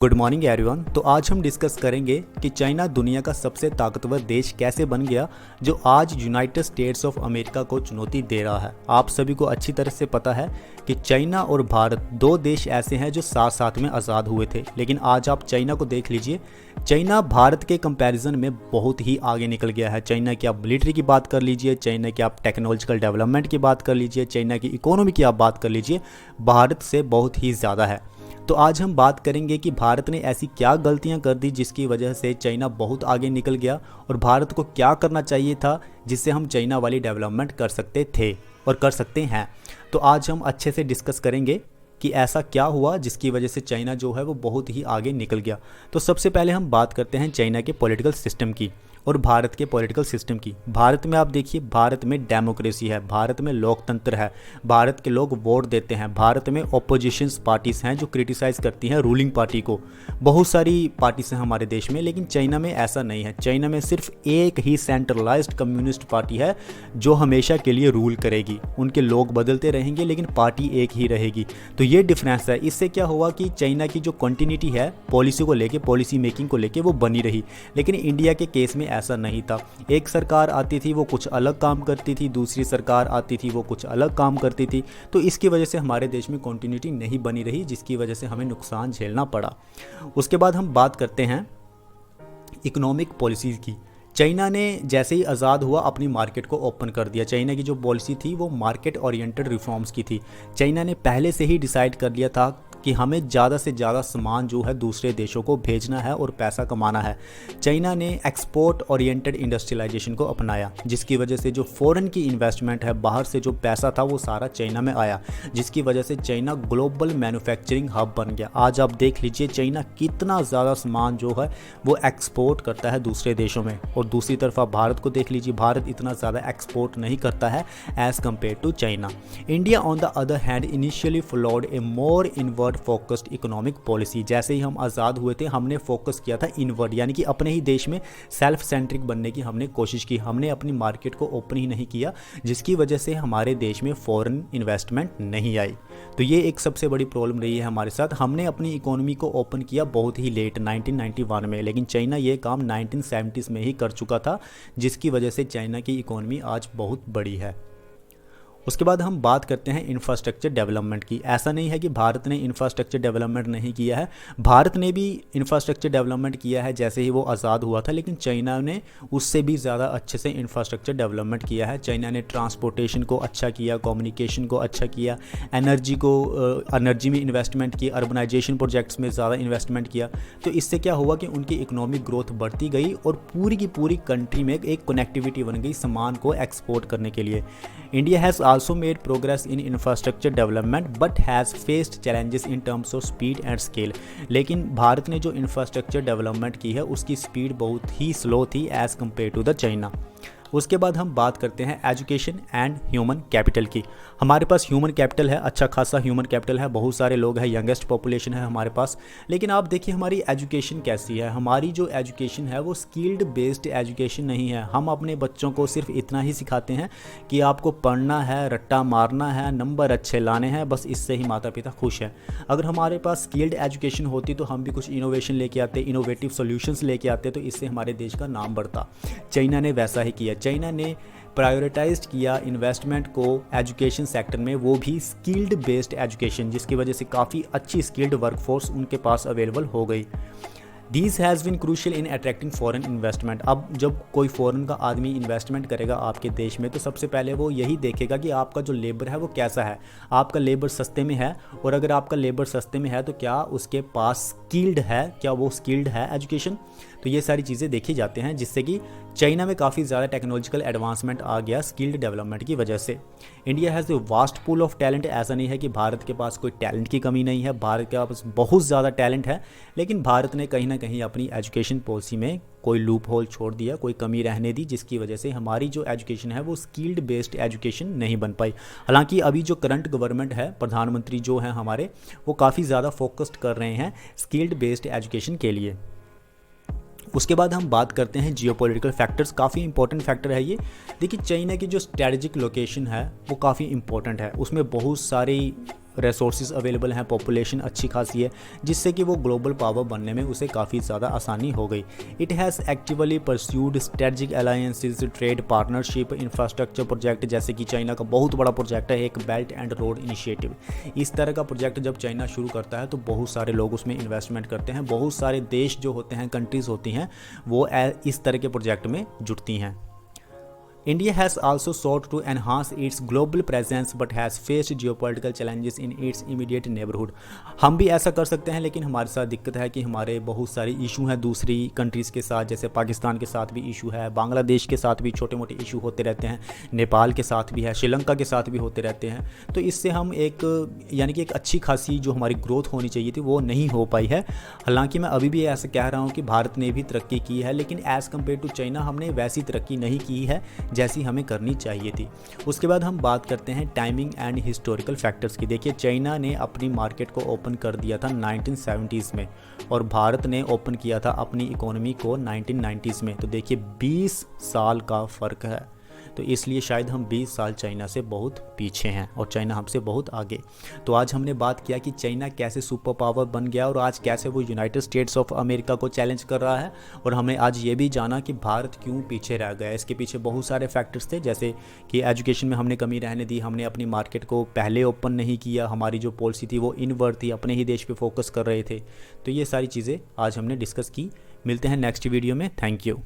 Good morning everyone. तो आज हम डिस्कस करेंगे कि चाइना दुनिया का सबसे ताकतवर देश कैसे बन गया, जो आज यूनाइटेड स्टेट्स ऑफ अमेरिका को चुनौती दे रहा है। आप सभी को अच्छी तरह से पता है कि चाइना और भारत दो देश ऐसे हैं जो साथ साथ में आज़ाद हुए थे, लेकिन आज आप चाइना को देख लीजिए। चाइना भारत के कंपैरिजन में बहुत ही आगे निकल गया है। चाइना की आप मिलिट्री की बात कर लीजिए, चाइना की आप टेक्नोलॉजिकल डेवलपमेंट की बात कर लीजिए, चाइना की इकोनॉमी की आप बात कर लीजिए, भारत से बहुत ही ज़्यादा है। तो आज हम बात करेंगे कि भारत ने ऐसी क्या गलतियां कर दी जिसकी वजह से चाइना बहुत आगे निकल गया, और भारत को क्या करना चाहिए था जिससे हम चाइना वाली डेवलपमेंट कर सकते थे और कर सकते हैं। तो आज हम अच्छे से डिस्कस करेंगे कि ऐसा क्या हुआ जिसकी वजह से चाइना जो है वो बहुत ही आगे निकल गया। तो सबसे पहले हम बात करते हैं चाइना के पॉलिटिकल सिस्टम की और भारत के पॉलिटिकल सिस्टम की। भारत में आप देखिए, भारत में डेमोक्रेसी है, भारत में लोकतंत्र है, भारत के लोग वोट देते हैं, भारत में ओपोजिशंस पार्टीज हैं जो क्रिटिसाइज़ करती हैं रूलिंग पार्टी को। बहुत सारी पार्टीज हैं हमारे देश में, लेकिन चाइना में ऐसा नहीं है। चाइना में सिर्फ एक ही सेंट्रलाइज्ड कम्युनिस्ट पार्टी है जो हमेशा के लिए रूल करेगी। उनके लोग बदलते रहेंगे लेकिन पार्टी एक ही रहेगी। तो ये डिफरेंस है। इससे क्या हुआ कि चाइना की जो कंटिन्यूटी है पॉलिसी को लेके, पॉलिसी मेकिंग को लेके, वो बनी रही। लेकिन इंडिया के केस में ऐसा नहीं था। एक सरकार आती थी वो कुछ अलग काम करती थी, दूसरी सरकार आती थी वो कुछ अलग काम करती थी। तो इसकी वजह से हमारे देश में कंटिन्यूटी नहीं बनी रही, जिसकी वजह से हमें नुकसान झेलना पड़ा। उसके बाद हम बात करते हैं इकोनॉमिक पॉलिसीज़ की। चाइना ने जैसे ही आज़ाद हुआ अपनी मार्केट को ओपन कर दिया। चाइना की जो पॉलिसी थी वो मार्केट ओरिएंटेड रिफॉर्म्स की थी। चाइना ने पहले से ही डिसाइड कर लिया था कि हमें ज़्यादा से ज़्यादा सामान जो है दूसरे देशों को भेजना है और पैसा कमाना है। चाइना ने एक्सपोर्ट ओरिएंटेड इंडस्ट्रियलाइजेशन को अपनाया, जिसकी वजह से जो फॉरेन की इन्वेस्टमेंट है, बाहर से जो पैसा था वो सारा चाइना में आया, जिसकी वजह से चाइना ग्लोबल मैन्युफैक्चरिंग हब बन गया। आज आप देख लीजिए चाइना कितना ज़्यादा सामान जो है वो एक्सपोर्ट करता है दूसरे देशों में। और दूसरी तरफ आप भारत को देख लीजिए, भारत इतना ज़्यादा एक्सपोर्ट नहीं करता है as compare to China. India on the other hand initially followed a more inward focused economic policy. जैसे ही हम आज़ाद हुए थे हमने फोकस किया था इनवर्ड, यानी कि अपने ही देश में सेल्फ सेंट्रिक बनने की हमने कोशिश की। हमने अपनी मार्केट को ओपन ही नहीं किया, जिसकी वजह से हमारे देश में फॉरेन इन्वेस्टमेंट नहीं आई। तो ये एक सबसे बड़ी प्रॉब्लम रही है हमारे साथ। हमने अपनी इकोनॉमी को ओपन किया बहुत ही लेट 1991 में, लेकिन चाइना ये काम 1970s में ही कर चुका था, जिसकी वजह से चाइना की इकोनॉमी आज बहुत बड़ी है। उसके बाद हम बात करते हैं इंफ्रास्ट्रक्चर डेवलपमेंट की। ऐसा नहीं है कि भारत ने इंफ्रास्ट्रक्चर डेवलपमेंट नहीं किया है, भारत ने भी इंफ्रास्ट्रक्चर डेवलपमेंट किया है जैसे ही वो आज़ाद हुआ था, लेकिन चाइना ने उससे भी ज़्यादा अच्छे से इंफ्रास्ट्रक्चर डेवलपमेंट किया है। चाइना ने ट्रांसपोर्टेशन को अच्छा किया, कम्युनिकेशन को अच्छा किया, एनर्जी में इन्वेस्टमेंट की, अर्बनाइजेशन प्रोजेक्ट्स में ज़्यादा इन्वेस्टमेंट किया। तो इससे क्या हुआ कि उनकी इकोनॉमिक ग्रोथ बढ़ती गई और पूरी की पूरी कंट्री में एक कनेक्टिविटी बन गई सामान को एक्सपोर्ट करने के लिए। India has also made progress in infrastructure development but has faced challenges in terms of speed and scale। लेकिन भारत ने जो इंफ्रास्ट्रक्चर डेवलपमेंट की है उसकी स्पीड बहुत ही स्लो थी as compare to the China. उसके बाद हम बात करते हैं एजुकेशन एंड ह्यूमन कैपिटल की। हमारे पास ह्यूमन कैपिटल है, अच्छा खासा ह्यूमन कैपिटल है, बहुत सारे लोग हैं, यंगेस्ट पॉपुलेशन है हमारे पास। लेकिन आप देखिए हमारी एजुकेशन कैसी है। हमारी जो एजुकेशन है वो स्किल्ड बेस्ड एजुकेशन नहीं है। हम अपने बच्चों को सिर्फ इतना ही सिखाते हैं कि आपको पढ़ना है, रट्टा मारना है, नंबर अच्छे लाने हैं, बस इससे ही माता पिता खुश हैं। अगर हमारे पास स्किल्ड एजुकेशन होती तो हम भी कुछ इनोवेशन लेके आते, इनोवेटिव सॉल्यूशंस लेके आते, तो इससे हमारे देश का नाम बढ़ता। चाइना ने वैसा ही किया। चाइना ने प्रायोरिटाइज किया इन्वेस्टमेंट को एजुकेशन सेक्टर में, वो भी स्किल्ड बेस्ड एजुकेशन, जिसकी वजह से काफ़ी अच्छी स्किल्ड वर्कफोर्स उनके पास अवेलेबल हो गई। This has been crucial in attracting foreign investment. अब जब कोई फॉरेन का आदमी इन्वेस्टमेंट करेगा आपके देश में, तो सबसे पहले वो यही देखेगा कि आपका जो लेबर है वो कैसा है, आपका लेबर सस्ते में है, और अगर आपका लेबर सस्ते में है तो क्या उसके पास स्किल्ड है, क्या वो स्किल्ड है एजुकेशन। तो ये सारी चीज़ें देखी जाते हैं, जिससे कि चाइना में काफ़ी ज़्यादा टेक्नोलॉजिकल एडवांसमेंट आ गया स्किल्ड डेवलपमेंट की वजह से। India has a vast pool of talent. ऐसा नहीं है कि भारत के पास कोई टैलेंट की कमी नहीं है, भारत के पास बहुत ज़्यादा टैलेंट है, लेकिन भारत ने कहीं ना कहीं अपनी एजुकेशन पॉलिसी में कोई लूप होल छोड़ दिया, कोई कमी रहने दी, जिसकी वजह से हमारी जो एजुकेशन है वो स्किल्ड बेस्ड एजुकेशन नहीं बन पाई। हालांकि अभी जो करंट गवर्नमेंट है, प्रधानमंत्री जो हैं हमारे, वो काफ़ी ज़्यादा फोकस्ड कर रहे हैं स्किल्ड बेस्ड एजुकेशन के लिए। उसके बाद हम बात करते हैं जियोपॉलिटिकल फैक्टर्स। काफ़ी इंपॉर्टेंट फैक्टर है ये। देखिए चाइना की जो स्ट्रेटजिक लोकेशन है वो काफ़ी इंपॉर्टेंट है, उसमें बहुत सारी रिसोर्सेज अवेलेबल हैं, पॉपुलेशन अच्छी खासी है, जिससे कि वो ग्लोबल पावर बनने में उसे काफ़ी ज़्यादा आसानी हो गई। It has actively pursued strategic alliances, trade partnership, infrastructure project, जैसे कि चाइना का बहुत बड़ा प्रोजेक्ट है एक बेल्ट एंड रोड इनिशिएटिव। इस तरह का प्रोजेक्ट जब चाइना शुरू करता है तो बहुत सारे लोग उसमें इन्वेस्टमेंट करते हैं, बहुत सारे देश जो होते हैं, कंट्रीज़ होती हैं, वो इस तरह के प्रोजेक्ट में जुटती हैं। India has also sought to enhance its global presence but has faced geopolitical challenges in its immediate neighborhood। हम भी ऐसा कर सकते हैं, लेकिन हमारे साथ दिक्कत है कि हमारे बहुत सारे इशू हैं दूसरी कंट्रीज़ के साथ, जैसे पाकिस्तान के साथ भी इशू है, बांग्लादेश के साथ भी छोटे मोटे इशू होते रहते हैं, नेपाल के साथ भी है, श्रीलंका के साथ भी होते रहते हैं। तो इससे हम यानी कि एक अच्छी खासी जो हमारी ग्रोथ होनी चाहिए थी वो नहीं हो पाई है। हालांकि मैं अभी भी ऐसा कह रहा हूँ कि भारत ने भी तरक्की की है, लेकिन एज़ कम्पेयर टू चाइना हमने वैसी तरक्की नहीं की है जैसी हमें करनी चाहिए थी। उसके बाद हम बात करते हैं टाइमिंग एंड हिस्टोरिकल फैक्टर्स की। देखिए, चाइना ने अपनी मार्केट को ओपन कर दिया था 1970s में और भारत ने ओपन किया था अपनी इकोनॉमी को 1990s में। तो देखिए 20 साल का फ़र्क है, तो इसलिए शायद हम 20 साल चाइना से बहुत पीछे हैं और चाइना हमसे बहुत आगे। तो आज हमने बात किया कि चाइना कैसे सुपर पावर बन गया और आज कैसे वो यूनाइटेड स्टेट्स ऑफ अमेरिका को चैलेंज कर रहा है, और हमने आज ये भी जाना कि भारत क्यों पीछे रह गया। इसके पीछे बहुत सारे फैक्टर्स थे, जैसे कि एजुकेशन में हमने कमी रहने दी, हमने अपनी मार्केट को पहले ओपन नहीं किया, हमारी जो पॉलिसी थी वो इनवर्ट थी, अपने ही देश पर फोकस कर रहे थे। तो ये सारी चीज़ें आज हमने डिस्कस की। मिलते हैं नेक्स्ट वीडियो में। Thank you.